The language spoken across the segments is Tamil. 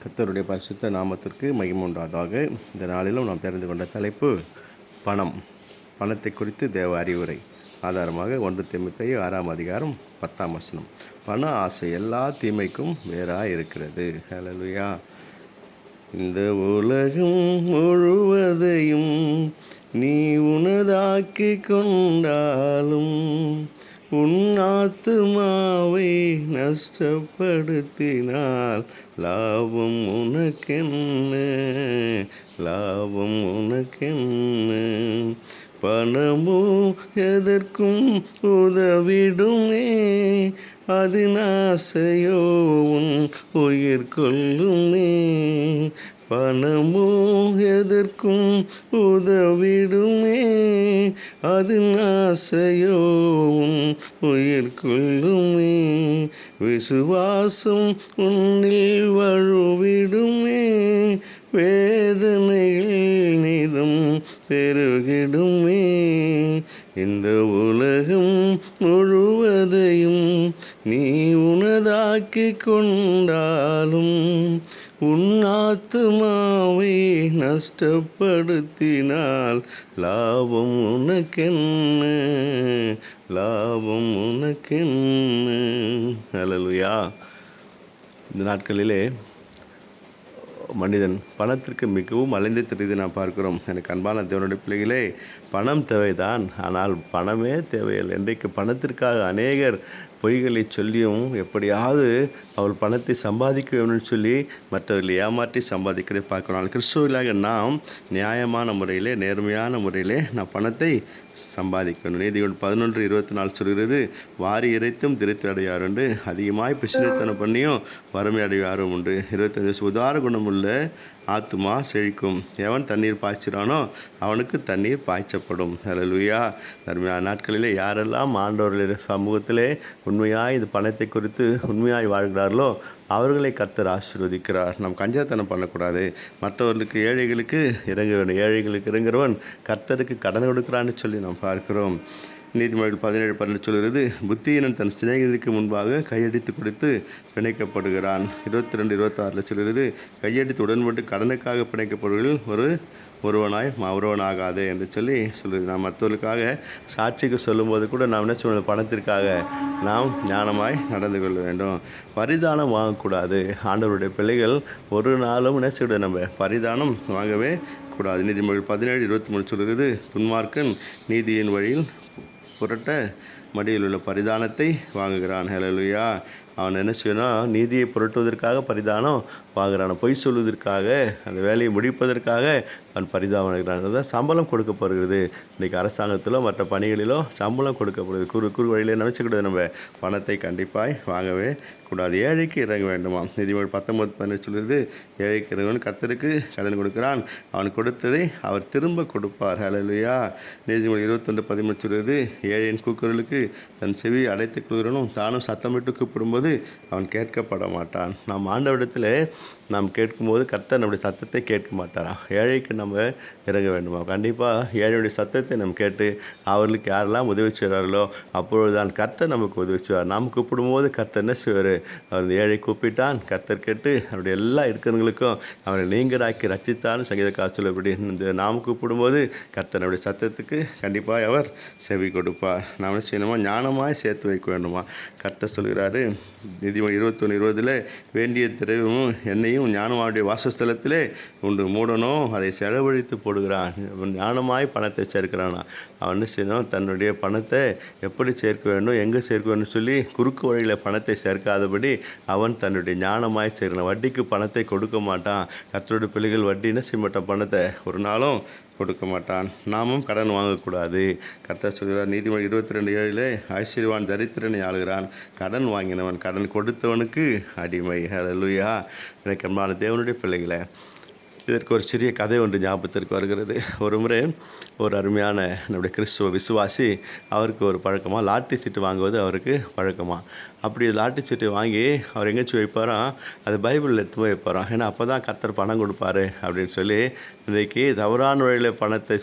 கர்த்தருடைய பரிசுத்த நாமத்திற்கு மகிமை உண்டாதாக. இந்த நாளிலும் நாம் தெரிந்து கொண்ட தலைப்பு பணம். பணத்தை குறித்து தேவ அறிவுரை. ஆதாரமாக 1 தீமோத்தேயு 6 அதிகாரம் 10 பண ஆசை எல்லா தீமைக்கும் வேறாக இருக்கிறது. ஹல்லேலூயா. இந்த உலகம் முழுவதையும் நீ உனதாக்கி கொண்டாலும் உன் ஆத்துமாவை நஷ்டப்படுத்தினால் லாபம் உனக்கென்ன, லாபம் உனக்கென்ன. பணமோ எதற்கும் உதவிடுமே, அதன் ஆசையோ உன் உயிர் கொல்லுமே. பணமோ எதற்கும் உதவிடுமே, அதன் ஆசையோ உன் உயிர் கொல்லுமே. விசுவாசம் உன்னில் வழுவிடுமே, வேதனையில் நிதம் பெருகிடுமே. இந்த உலகம் முழுவதையும் நீ உனதாக்கி கொண்டாலும் உன் ஆத்துமாவை நஷ்டப்படுத்தினால் லாபம் உனக்கென்ன, லாபம் உனக்கென்ன. ஹல்லேலூயா. இந்த நாட்களிலே மனிதன் பணத்திற்கு மிகவும் அலைந்து திரிந்து நாம் பார்க்கிறோம். எனக்கு அன்பான தேவனுடைய பிள்ளைகளே, பணம் தேவைதான், ஆனால் பணமே தேவையில்லை. இன்றைக்கு பணத்திற்காக அநேகர் பொய்களை சொல்லியும் எப்படியாவது அவள் பணத்தை சம்பாதிக்க வேணும்னு சொல்லி மற்றவர்களை ஏமாற்றி சம்பாதிக்கிறதை பார்க்கணும். ஆனால் கிறிஸ்துவர்களாக நாம் நியாயமான முறையிலே, நேர்மையான முறையிலே நாம் பணத்தை சம்பாதிக்கணும். நீதிகள் 11:24 சொல்கிறது, வாரி இறைத்தும் திருப்தி அடையார் உண்டு, அதிகமாய் பிசினத்தனம் பண்ணியும் வறுமை அடையாரும் உண்டு. 25 உதார குணமுள்ள ஆத்துமா செழிக்கும், எவன் தண்ணீர் பாய்ச்சிறானோ அவனுக்கு தண்ணீர் பாய்ச்சப்படும். ஹல்லேலூயா. தர்மையான நாட்களிலே யாரெல்லாம் ஆண்டவர்களுடைய சமூகத்திலே உண்மையாய் இது பணத்தை குறித்து உண்மையாய் வாழ்கிறார்களோ அவர்களை கர்த்தர் ஆசீர்வதிக்கிறார். நாம் கஞ்சத்தனம் பண்ணக்கூடாது. மற்றவர்களுக்கு, ஏழைகளுக்கு இறங்க வேண்டும். ஏழைகளுக்கு இறங்குறவன் கர்த்தருக்கு கடன் கொடுக்கிறான்னு சொல்லி நாம் பார்க்கிறோம். நீதிமொழிகள் 17:12 சொல்கிறது, புத்தியினன் தன் சிநேகிதருக்கு முன்பாக கையடித்து கொடுத்து பிணைக்கப்படுகிறான். 22:26 சொல்கிறது, கையடித்து உடன்பட்டு கடனுக்காக பிணைக்கப்படுவதில் ஒருவனாகாதே என்று சொல்லுது. நாம் மற்றவர்களுக்காக சாட்சிக்கு சொல்லும்போது கூட நாம் என்ன சொல்லணும், பணத்திற்காக நாம் ஞானமாய் நடந்து கொள்ள வேண்டும். பரிதானம் வாங்கக்கூடாது. ஆண்டவருடைய பிள்ளைகள் ஒரு நாளும் என்ன செய்யக்கூடாது, நம்ம பரிதானம் வாங்கவே கூடாது. நீதிமொழிகள் 17:23 சொல்கிறது, துன்மார்க்கன் நீதியின் வழியில் புரட்ட மடியில் உள்ள பரிதானத்தை வாங்குகிறான். ஹல்லேலூயா. அவன் என்ன செய்யணும், நீதியை புரட்டுவதற்காக பரிதானம் வாங்குறான். பொய் சொல்வதற்காக, அந்த வேலையை முடிப்பதற்காக அவன் பரிதானம் வாங்குகிறான். அதான் சம்பளம் கொடுக்கப்படுகிறது. இன்றைக்கி அரசாங்கத்திலோ மற்ற பணிகளிலோ சம்பளம் கொடுக்கப்படுது. குறு வழியில் நினச்சிக்கூடாது, நம்ம பணத்தை கண்டிப்பாக வாங்கவே கூடாது. ஏழைக்கு இறங்க வேண்டுமா. நீதிமொழி 19:18 சொல்கிறது, ஏழைக்கு இறங்கவன் கர்த்தருக்கு கடன் கொடுக்கிறான், அவன் கொடுத்ததை அவர் திரும்ப கொடுப்பார். ஹல்லேலூயா. நீதிமொழி 21:13 சொல்கிறது, ஏழையின் கூக்குரலுக்கு தன் செவி அடைத்துக் கொள்கிறனும் தானும் சத்தமிட்டு கூப்பிடும்போது அவன் கேட்கப்பட மாட்டான். நாம் ஆண்டவரிடத்தில் நாம் கேட்கும்போது கர்த்தர் நம்முடைய சத்தத்தை கேட்க மாட்டாரா. ஏழைக்கு நம்ம இறங்க வேண்டுமா. கண்டிப்பாக ஏழையுடைய சத்தத்தை நம்ம கேட்டு அவர்களுக்கு யாரெல்லாம் உதவி செய்கிறார்களோ அப்பொழுது தான் கர்த்தர் நமக்கு உதவி செய்வார். நாம் கூப்பிடும்போது கர்த்தர் என்ன செய்வார், அவர் ஏழை கூப்பிட்டான், கர்த்தர் கேட்டு அவருடைய எல்லா இருக்கிறவங்களுக்கும் அவரை நீங்கராக்கி ரட்சித்தான்னு சங்கீதக்காரர் சொல்லப்படி இந்த நாம் கூப்பிடும்போது கர்த்தர் நம்முடைய சத்தத்துக்கு கண்டிப்பாக அவர் செவி கொடுப்பார். நாம் என்ன செய்யணுமா, ஞானமாய் சேர்த்து வைக்க வேண்டுமா. கர்த்தர் சொல்கிறாரு, நீதிமொழி 21:20 வேண்டிய திரவியமும் எண்ணெயும் ஞானமாவுடைய வாசஸ்தலத்திலே உண்டு, மூடனோ அதை செலவழித்து போடுகிறான். ஞானமாய் பணத்தை சேர்க்கிறானா. அவன் என்ன செய்யணும், தன்னுடைய பணத்தை எப்படி சேர்க்க வேண்டும், எங்கே சேர்க்க வேண்டும் சொல்லி குறுக்கு வழியில் பணத்தை சேர்க்காதபடி அவன் தன்னுடைய ஞானமாய் சேர்க்கிறான். வட்டிக்கு பணத்தை கொடுக்க மாட்டான். கர்த்தருடைய பிள்ளைகள் வட்டி என்ன செய்ய மாட்டான், பணத்தை ஒரு நாளும் கொடுக்க மாட்டான். நாமும் கடன் வாங்கக்கூடாது. கர்த்தர் சொல்கிறார், நீதிமொழி 22:7 ஐஸ்வர்யவான் தரித்திரனை ஆளுகிறான், கடன் வாங்கினவன் கடன் கொடுத்தவனுக்கு அடிமை. ஹல்லேலூயா. எனக்கு அன்பான தேவனுடைய பிள்ளைகளை, இதற்கு ஒரு சிறிய கதை ஒன்று ஞாபகத்திற்கு வருகிறது. ஒரு முறை ஒரு அருமையான நம்முடைய கிறிஸ்துவ விசுவாசி, அவருக்கு ஒரு பழக்கமாக லாட்டரி சீட்டு வாங்குவது அவருக்கு பழக்கமாக. அப்படி லாட்டரி சீட்டு வாங்கி அவர் எங்கேயாச்சும் வைப்பாராம், அது பைபிளில் எடுத்து போய் வைப்பாராம். ஏன்னா அப்போ தான் கர்த்தர் பணம் கொடுப்பாரு அப்படின்னு சொல்லி, இன்றைக்கி தவறான வழியில் பணத்தை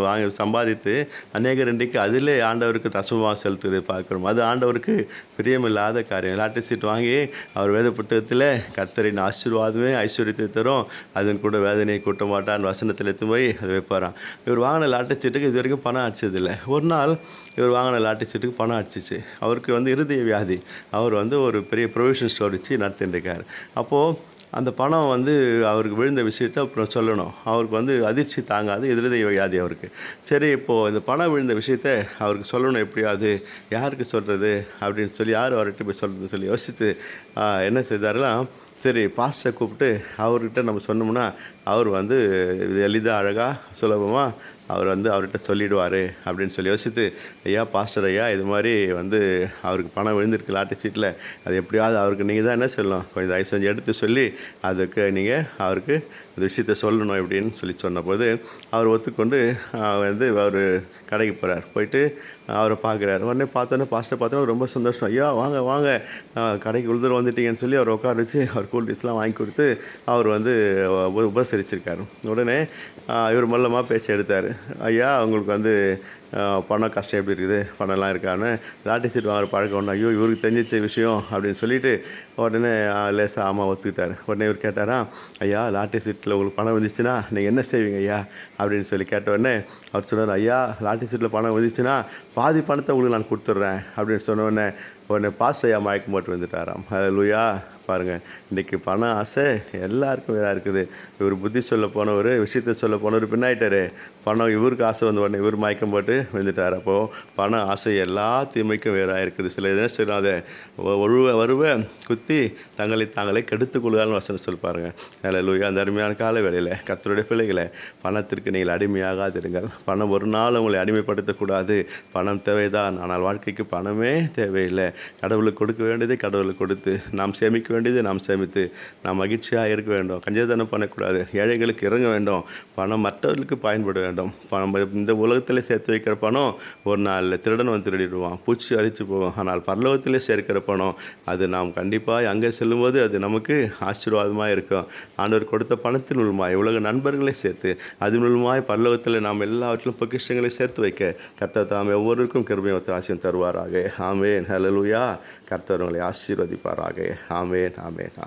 வாங்கி சம்பாதித்து அநேகர் இன்றைக்கு அதிலே ஆண்டவருக்கு தசமமாக செலுத்துவதை பார்க்குறோம். அது ஆண்டவருக்கு பிரியமில்லாத காரியம். லாட்டரி சீட்டு வாங்கி அவர் வேத புத்தகத்தில் கர்த்தரின் ஆசீர்வாதமே ஐஸ்வர்யத்தை தரும், அதன் கூட வேதனையை கூட்ட மாட்டான் வசனத்தில் எடுத்து போய் அதை வைப்பாராம். இவர் வாங்கின லாட்டரி சீட்டுக்கு இது வரைக்கும் பணம் அடிச்சதில்லை. ஒரு நாள் இவர் வாங்கின லாட்டரி சீட்டுக்கு பணம் அடிச்சிச்சு. அவருக்கு இருதய வியாதி. அவர் ஒரு பெரிய ப்ரொவிஷன் ஸ்டோர் வச்சு நடத்திட்டு இருக்கார். அப்போது அந்த பணம் அவருக்கு விழுந்த விஷயத்தை அப்புறம் சொல்லணும். அவருக்கு அதிர்ச்சி தாங்காது, இருதய வியாதி அவருக்கு. சரி, இப்போது இந்த பணம் விழுந்த விஷயத்த அவருக்கு சொல்லணும், எப்படியாவது யாருக்கு சொல்கிறது அப்படின்னு சொல்லி, யார் அவர்கிட்ட போய் சொல்கிறதுன்னு சொல்லி யோசித்து என்ன செய்தாரெல்லாம், சரி பாஸ்டரை கூப்பிட்டு அவர்கிட்ட நம்ம சொன்னோம்னா அவர் இது எளிதாக அழகாக சுலபமாக அவர் அவர்கிட்ட சொல்லிடுவார் அப்படின்னு சொல்லி யோசித்து, ஐயா பாஸ்டர் ஐயா, இது மாதிரி அவருக்கு பணம் விழுந்திருக்கு லாட்டரி சீட்டில், அது எப்படியாவது அவருக்கு நீங்கள் தான் என்ன சொல்லணும், கொஞ்சம் தயவு செஞ்சு எடுத்து சொல்லி அதுக்கு நீங்கள் அவருக்கு அந்த விஷயத்த சொல்லணும் அப்படின்னு சொல்லி சொன்னபோது அவர் ஒத்துக்கொண்டு அவர் கடைக்கு போகிறார். போயிட்டு அவரை பார்க்குறாரு. உடனே பார்த்தோன்னே பாஸ்டர் பார்த்தோன்னா ரொம்ப சந்தோஷம். ஐயா வாங்க வாங்க, கடைக்கு உழுதுற வந்துட்டீங்கன்னு சொல்லி அவர் உட்கார வச்சு அவர் கூல் ட்ரிங்க்ஸ்லாம் வாங்கி கொடுத்து அவர் உபசரிச்சிருக்காரு. உடனே இவர் மல்லமாக பேச்சு எடுத்தார். ஐயா உங்களுக்கு பணம் கஷ்டம் எப்படி இருக்குது, பணம்லாம் இருக்கான்னு லாட்டரி சீட் வாங்குற பழக்கம் ஒன்று, ஐயோ இவருக்கு தெரிஞ்சிச்ச விஷயம் அப்படின்னு சொல்லிட்டு உடனே லேசாக ஆமாம் ஒத்துக்கிட்டார். உடனே இவர் கேட்டாரா, ஐயா லாட்டரி சீட்டில் உங்களுக்கு பணம் வந்துச்சுன்னா நீங்கள் என்ன செய்வீங்க ஐயா அப்படின்னு சொல்லி கேட்ட உடனே அவர் சொன்னார், ஐயா லாட்டரி சீட்டில் பணம் வந்துச்சுன்னா பாதி பணத்தை உங்களுக்கு நான் கொடுத்துட்றேன் அப்படின்னு சொன்ன உடனே பாஸ்டர் ஐயா மயக்கம் போட்டு வந்துட்டாராம். ஹல்லேலூயா. பாருங்கள், இன்றைக்கி பண ஆசை எல்லாருக்கும் வேறாக இருக்குது. இவர் புத்தி சொல்ல போனவர், விஷயத்தை சொல்ல போனவர் பின்னாயிட்டார். பணம் இவருக்கு ஆசை உடனே இவர் மயக்கம் போட்டு விழுந்துட்டார். அப்போது பண ஆசை எல்லா தீமைக்கும் வேறாக இருக்குது. சில இதை சொல்லாத வருவ குத்தி தங்களை தாங்களே கெடுத்து கொள்ளான்னு வசனம் சொல்லி பாருங்கள். ஹல்லேலூயா. அந்த அருமையான கால வேளையில் கர்த்தருடைய பிள்ளைகளை, பணத்திற்கு நீங்கள் அடிமையாகாதிருங்கள். பணம் ஒரு நாள் உங்களை அடிமைப்படுத்தக்கூடாது. பணம் தேவைதான், ஆனால் வாழ்க்கைக்கு பணமே தேவையில்லை. கடவுளுக்கு கொடுக்க வேண்டியதை கடவுளுக்கு கொடுத்து, நாம் சேமிக்க வேண்டியது நாம் சேமித்து, நாம் மகிழ்ச்சியாக இருக்க வேண்டும். கஞ்சத்தனம் பண்ணக்கூடாது. ஏழைகளுக்கு இறங்க வேண்டும். பணம் மற்றவர்களுக்கு பயன்பட வேண்டும். பணம் இந்த உலகத்தில் சேர்த்து வைக்கிற பணம் ஒரு நாளில் திருடன் திருடிடுவான், பூச்சி அரித்து போகும். ஆனால் பரலோகத்திலே சேர்க்கிற பணம் அது நாம் கண்டிப்பாக அங்கே செல்லும்போது அது நமக்கு ஆசீர்வாதமாக இருக்கும். ஆண்டவர் கொடுத்த பணத்தின் மூலமாய் உலக நண்பர்களை சேர்த்து அது மூலமாய் பரலோகத்தில் நாம் எல்லாவற்றிலும் பொக்கிஷங்களை சேர்த்து வைக்க கர்த்தர் தாம் ஒவ்வொருவருக்கும் கிருபையும் ஆசீர்வாதம் தருவாராக. ஆமென். ஹல்லேலூயா. கர்த்தர் உங்களை ஆசீர்வதிப்பாராக. ஆமென். ஆமென்.